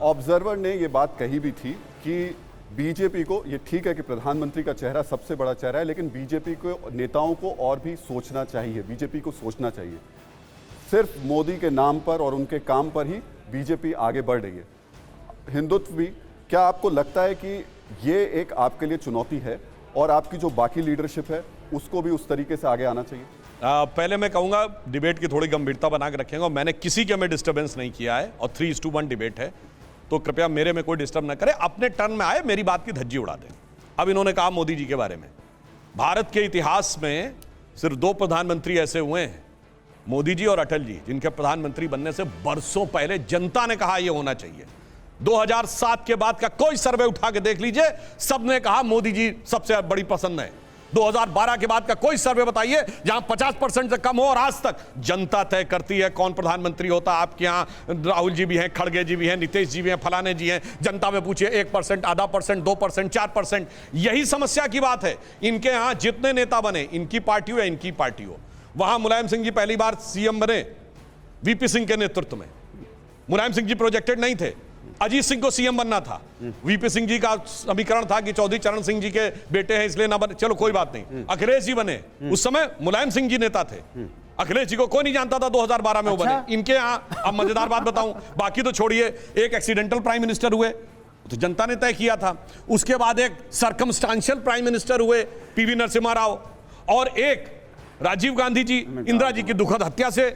Observer ने ये बात कही भी थी कि बीजेपी को, ये ठीक है कि प्रधानमंत्री का चेहरा सबसे बड़ा चेहरा है, लेकिन बीजेपी को नेताओं को और भी सोचना चाहिए, बीजेपी को सोचना चाहिए। सिर्फ मोदी के नाम पर और उनके काम पर ही बीजेपी आगे बढ़ रही है। हिंदुत्व भी, क्या आपको लगता है कि ये एक आपके लिए चुनौती है और आपकी जो बाकी लीडरशिप है उसको भी उस तरीके से आगे आना चाहिए? पहले मैं कहूंगा डिबेट की थोड़ी गंभीरता बना के रखेंगे, और मैंने किसी के में डिस्टर्बेंस नहीं किया है, और 3:1 डिबेट है, तो कृपया मेरे में कोई डिस्टर्ब ना करे। अपने टर्न में आए, मेरी बात की धज्जी उड़ा दें। अब इन्होंने कहा मोदी जी के बारे में, भारत के इतिहास में सिर्फ 2 प्रधानमंत्री ऐसे हुए हैं, मोदी जी और अटल जी, जिनके प्रधानमंत्री बनने से बरसों पहले जनता ने कहा यह होना चाहिए। 2007 के बाद का कोई सर्वे उठा के देख लीजिए, सबने कहा मोदी जी सबसे बड़ी पसंद है। 2012 के बाद का कोई सर्वे बताइए जहां 50% से कम हो, और आज तक जनता तय करती है कौन प्रधानमंत्री होता। आपके यहां राहुल जी भी हैं, खड़गे जी भी हैं, नीतीश जी भी हैं, फलाने जी हैं। जनता में पूछिए 1%, आधा परसेंट, 2%, 4%, यही समस्या की बात है। इनके यहां जितने नेता बने, इनकी पार्टी हो या इनकी पार्टी हो, वहां मुलायम सिंह जी पहली बार सीएम बने वीपी सिंह के नेतृत्व में। मुलायम सिंह जी प्रोजेक्टेड नहीं थे, अजीत सिंह को सीएम बनना था। वीपी सिंह जी का समीकरण था कि चौधरी चरण सिंह जी के बेटे हैं इसलिए ना बने, चलो कोई बात नहीं। अखिलेश जी बने, उस समय मुलायम सिंह जी नेता थे। अखिलेश जी को कोई नहीं जानता था 2012 में वो बने। इनके यहाँ, अब मजेदार बात बताऊं, बाकी तो छोड़िए, एक एक्सीडेंटल प्राइम मिनिस्टर हुए तो जनता ने तय किया था। उसके बाद एक सर्कमस्टांशियल प्राइम मिनिस्टर हुए पीवी नरसिम्हा राव, और एक राजीव गांधी जी इंदिरा जी की दुखद हत्या से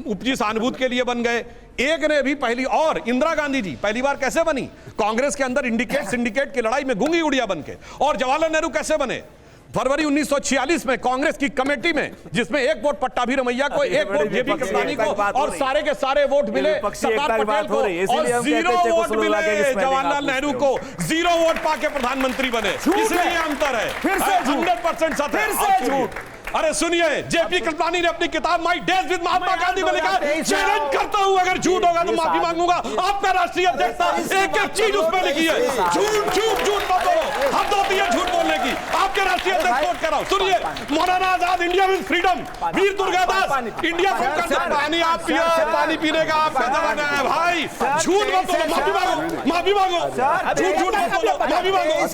उपजी सहानुभूति के लिए बन गए। एक ने भी पहली, और इंदिरा गांधी जी पहली बार कैसे बनी? कांग्रेस के अंदर सिंडिकेट की लड़ाई में गूंगी गुड़िया बन के। और जवाहरलाल नेहरू कैसे बने? फरवरी 1946 में कांग्रेस की कमेटी में, जिसमें 1 वोट पट्टाभी रमैया को, 1 वोट जेबी कृपलानी को, और सारे के सारे वोट मिले सरदार पटेल को, और 0 वोट मिले जवाहरलाल नेहरू को। 0 वोट पाके प्रधानमंत्री बने। इसलिए अंतर है, 100% सत्य है झूठ। अरे सुनिए, जेपी कृपलानी ने अपनी किताब my days with Mahatma Gandhi में लिखा, चैलेंज करता हूं अगर झूठ होगा तो माफी मांगूंगा। आपका राष्ट्रीय अध्यक्ष एक एक चीज उसमें लिखी है। झूठ झूठ झूठ मत बोलो, हद होती है झूठ बोलने की। आपके राष्ट्रीय अध्यक्ष कोट कर रहा हूं, सुनिए। Maulana Azad, India with freedom, Veer Durgadas, India from पानी आप पियो, पानी पीने का आपका जमाना है भाई। झूठ मत बोलो, माफी मांगो, माफी मांगो। झूठ झूठ मत बोलो, माफी मांगो।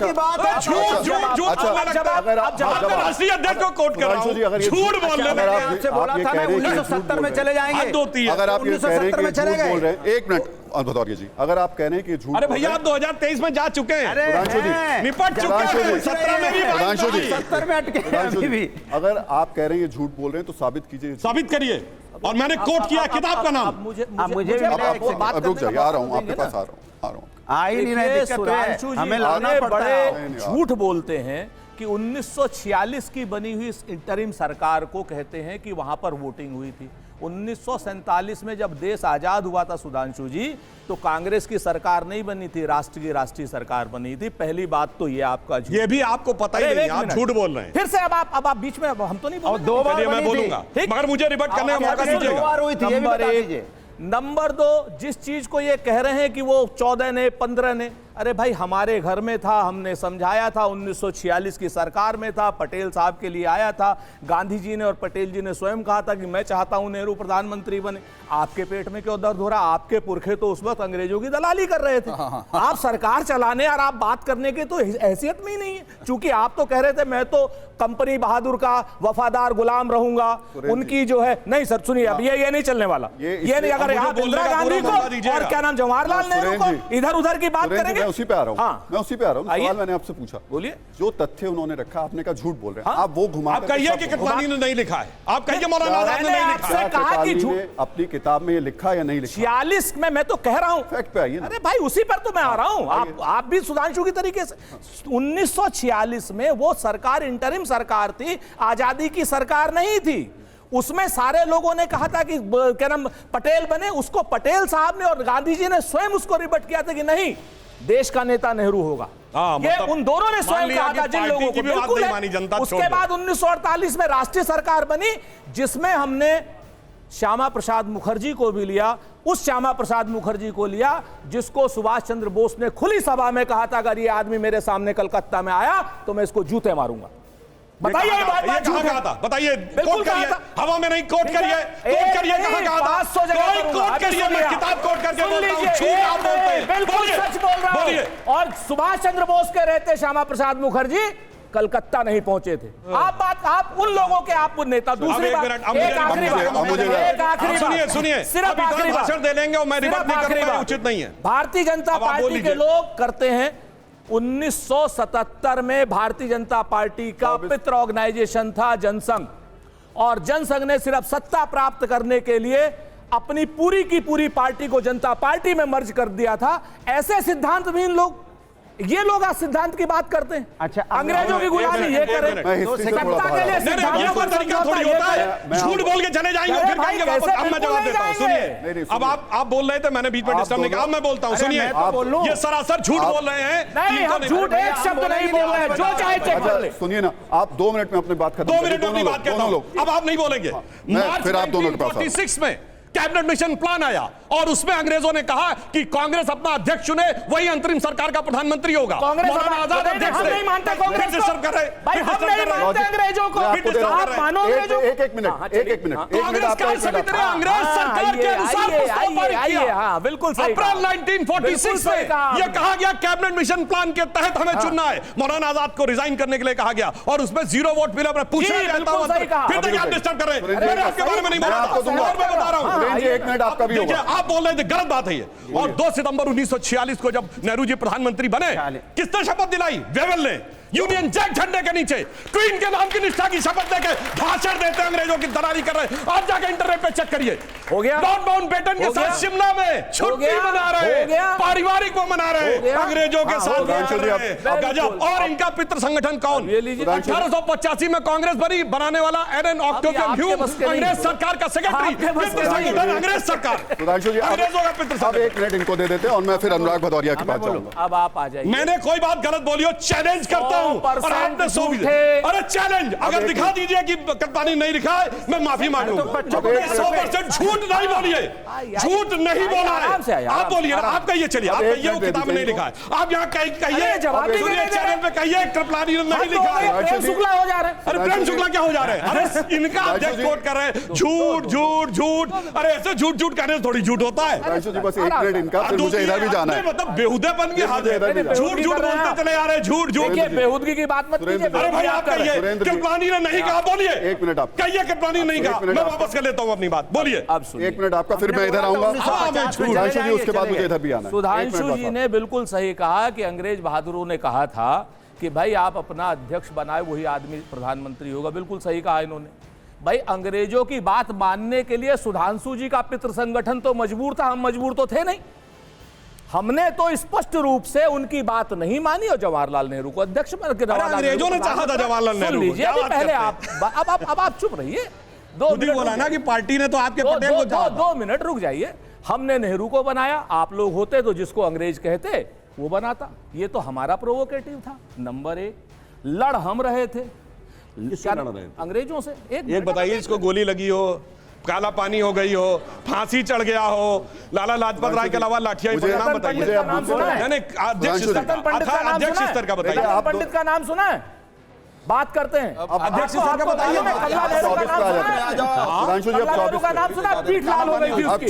झूठ झूठ झूठ, आपका राष्ट्रीय अध्यक्ष को कोट कर रहा हूं, झूठ बोल रहे हैं। आपसे बोला था मैं 1970 में चले जाएंगे। अगर आप ये कह रहे हैं कि झूठ बोल रहे हैं, एक मिनट बताइए जी, अगर आप कह रहे हैं कि झूठ, अरे भैया आप 2023 में जा चुके हैं, निपट चुके हैं, 17 में भी, 70 में अटके अभी भी। अगर आप कह रहे हैं ये झूठ बोल रहे हैं तो साबित कीजिए, साबित करिए। और मैंने कोट किया किताब का नाम। मुझे रुक जाइए, आ रहा हूं आपके पास, आ रहा हूं। आ ही नहीं रहे, दिक्कत हमें लाना पड़ता है। झूठ बोलते हैं कि 1946 की बनी हुई इंटरिम सरकार को कहते हैं कि वहां पर वोटिंग हुई थी। 1947 में जब देश आजाद हुआ था सुधांशु जी, तो कांग्रेस की सरकार नहीं बनी थी, राष्ट्र की राष्ट्रीय सरकार बनी थी। पहली बात तो ये आपका झूठ, ये भी आपको पता ही नहीं, आप झूठ बोल रहे हैं। फिर से अब आप बीच में, हम तो नहीं बोल रहे। 2 बार मैं बोलूंगा, मगर मुझे रिबट करने का मौका दीजिएगा। 2 बार हुई थी, ये भी बता दीजिए। नंबर 2, जिस चीज को ये कह रहे हैं कि वो 14 ने 15 ने, अरे भाई हमारे घर में था, हमने समझाया था, 1946 की सरकार में था, पटेल साहब के लिए आया था। गांधी जी ने और पटेल जी ने स्वयं कहा था कि मैं चाहता हूं नेहरू प्रधानमंत्री बने। आपके पेट में क्यों दर्द हो रहा? आपके पुरखे तो उस वक्त अंग्रेजों की दलाली कर रहे थे। आप सरकार चलाने और आप बात करने के तो हैसियत में ही नहीं है। चूंकि आप तो कह रहे थे मैं तो कंपनी बहादुर का वफादार गुलाम रहूंगा, उनकी जो है। नहीं सर सुनिए, अब ये नहीं चलने वाला, ये नहीं। अगर आप इंदिरा गांधी को और क्या नाम जवाहरलाल नेहरू को इधर उधर की बात करेंगे, उसी पे आ रहा हूं, मैं उसी पे आ रहा हूं। सवाल मैंने आपसे पूछा, बोलिए। जो तथ्य उन्होंने रखा, आपने कहा झूठ बोल रहे हैं, आप वो घुमा, आप कहिए कि कृपलानी ने नहीं लिखा है, आप कहिए मौलाना आजाद ने नहीं लिखा। कहा कि झूठ अपनी किताब में ये लिखा या नहीं लिखा? 46 में मैं तो कह रहा हूं, फैक्ट पे आइए ना। अरे भाई उसी पर तो मैं आ रहा हूं। आप भी सुधांशु की तरीके से, 1946 में वो सरकार इंटरिम सरकार थी, आजादी की सरकार नहीं थी। उसमें सारे लोगों ने कहा था कि क्या नाम पटेल बने, उसको पटेल साहब ने और गांधी जी ने स्वयं उसको रिबट किया था कि नहीं, देश का नेता नेहरू होगा। ये उन दोनों ने स्वयं कहा था, जिन लोगों को बिल्कुल है। उसके बाद 1948 में राष्ट्रीय सरकार बनी, जिसमें हमने श्यामा प्रसाद मुखर्जी को भी लिया। उस श्यामा प्रसाद मुखर्जी को लिया जिसको सुभाष चंद्र बोस ने खुली सभा में कहा था अगर ये आदमी मेरे सामने कलकत्ता में आया तो मैं इसको जूते मारूंगा। बताइए ये बात कहा था, बताइए, कोट करिए, हवा में नहीं, कोट करिए, कहाँ कहा था, कोट करिए, मैं किताब कोट करके बोलता हूं, झूठ आप बोलते हैं, और सुभाष चंद्र बोस के रहते श्यामा प्रसाद मुखर्जी कलकत्ता नहीं पहुंचे थे। आप उन लोगों के आप नेता। दूसरी बात, एक आखिरी बात, सुनिए, सिर्फ आखिरी बात भाषण दे लेंगे और मैं रिबट नहीं करूंगा, उचित नहीं है। भारतीय जनता पार्टी के लोग करते हैं 1977 में भारतीय जनता पार्टी का पितृ ऑर्गेनाइजेशन था जनसंघ, और जनसंघ ने सिर्फ सत्ता प्राप्त करने के लिए अपनी पूरी की पूरी पार्टी को जनता पार्टी में मर्ज कर दिया था। ऐसे सिद्धांत भी इन लोग, ये लोग आज सिद्धांत की बात करते हैं। अच्छा, अंग्रेजों की गुलामी ये करें, सत्ता के लिए सिद्धांतों का तरीका थोड़ी होता है। झूठ बोल के चले जाएंगे फिर कहेंगे वापस। अब मैं जवाब देता हूं, सुनिए। अब आप बोल रहे थे, मैंने बीच में डिस्टर्ब नहीं किया। अब मैं बोलता हूं, सुनिए। ये सरासर झूठ बोल रहे हैं। नहीं, हम झूठ एक शब्द नहीं बोल रहे हैं, जो चाहे चेक कर ले। सुनिए ना, आप 2 मिनट में अपनी बात खत्म 2 मिनट में अपनी बात कहता हूं। अब आप नहीं बोलेंगे। मार्च 1946 में कैबिनेट मिशन प्लान आया और उसमें अंग्रेजों ने कहा कि कांग्रेस अपना अध्यक्ष चुने, वही अंतरिम सरकार का प्रधानमंत्री होगा। मौलाना आजाद अध्यक्ष नहीं मानता कांग्रेस को। भाई हम नहीं मानते अंग्रेजों को। आप मानो अंग्रेजों। एक मिनट कांग्रेस काल समिति ने अंग्रेज सरकार के अनुसार प्रस्ताव पारित किया। हाँ, बिल्कुल सही। अप्रैल 1946 में यह कहा गया कैबिनेट मिशन प्लान के तहत हमें चुनना है। मौलाना आजाद को रिजाइन करने के लिए कहा गया और उसमें 0 वोट मिला। पूछना चाहता हूं, फिर तक आप डिस्टर्ब कर रहे हैं। मैं आपके बारे में नहीं बोल रहा, मैं बता रहा हूं। एक मिनट आपका भी होगा। आप बोल रहे थे, गलत बात है ये। और 2 सितंबर 1946 को जब नेहरू जी प्रधानमंत्री बने, किसने शपथ दिलाई? वेवेल ने। यूनियन जैक झंडे के नीचे क्वीन के नाम की निष्ठा की शपथ देकर भाषण देते अंग्रेजों की दलाली कर रहे। आप जाकर इंटरनेट पे चेक करिए। हो गया। डॉन माउंटबेटन के साथ शिमला में छुट्टी मना रहे, पारिवारिक को मना रहे, अंग्रेजों के साथ गजब। और इनका पितृ संगठन कौन? 1885 में कांग्रेस बनी, बनाने वाला एरन ऑक्टेवियन ह्यूम, अंग्रेज सरकार का सेक्रेटरी। पितृ संगठन अंग्रेज सरकार, अंग्रेजों का पितृ संगठन। 1 मिनट इनको दे देते हैं और मैं फिर अनुराग भदौरिया के पास जाऊंगा। अब आप आ जाइए। मैंने कोई बात गलत बोली हो, चैलेंज करता हूं। और आपने अरे चैलेंज, अगर दिखा दीजिए कि कप्तानी नहीं लिखा है, मैं माफी मांगूंगा। 100% झूठ नहीं बोलिए, झूठ नहीं बोला है। आप बोलिए ना, आप कहिए, चलिए आप कहिए वो किताब में नहीं लिखा है। आप यहाँ कहिए, चैनल पे कहिए कृपलानी ने नहीं लिखा है। प्रेम शुक्ला हो जा रहे हैं। अरे प्रेम शुक्ला क्या हो जा रहे हैं? अरे इनका अध्यक्ष कोट कर रहे हैं, झूठ झूठ झूठ। अरे ऐसे झूठ झूठ कहने से थोड़ी झूठ होता है। बस 1 मिनट इनका, फिर मुझे इधर भी जाना है। मतलब बेहुदेपन की हाथ है, झूठ झूठ बोलते चले आ रहे हैं, झूठ झूठ। बेहुदगी की बात मत कीजिए। अरे भाई आप कहिए कृपलानी ने नहीं कहा, बोलिए। 1 मिनट आप कहिए कृपलानी ने नहीं कहा, मैं वापस कर लेता हूं अपनी बात, बोलिए। अब सुनिए, 1 मिनट आपका, फिर मैं इधर आऊंगा। सुधांशु जी, उसके बाद मुझे इधर भी आना है। सुधांशु जी ने बिल्कुल सही कहा कि अंग्रेज बहादुरों ने कहा था कि भाई आप अपना अध्यक्ष बनाए, वही आदमी प्रधानमंत्री होगा। बिल्कुल सही कहा इन्होंने। भाई अंग्रेजों की बात मानने के लिए सुधांशु जी का पितृ संगठन तो मजबूर था, हम मजबूर तो थे नहीं। हमने तो स्पष्ट रूप से उनकी बात नहीं मानी और जवाहरलाल नेहरू को अध्यक्ष बना के। अंग्रेजों ने चाहा था जवाहरलाल नेहरू को। पहले अब आप चुप रहिए। 2 मिनट बोला ना कि पार्टी ने तो आपके पटेल को चाहा। 2 मिनट रुक जाइए। हमने नेहरू को बनाया, आप लोग होते तो जिसको अंग्रेज कहते वो बनाता। ये तो हमारा प्रोवोकेटिव था। नंबर 1, लड़ हम रहे थे अंग्रेजों से। एक बताइए, इसको गोली लगी हो, काला पानी हो गई हो, फांसी चढ़ गया हो, लाला लाजपत राय के अलावा लाठियां नाम बताइए। अध्यक्ष स्तर का बताइए। पंडित का नाम सुना है? बात करते हैं। अध्यक्ष स्तर का बताइए। कमला नेहरू का नाम सुना है? पीठ लाल हो गई थी उसकी।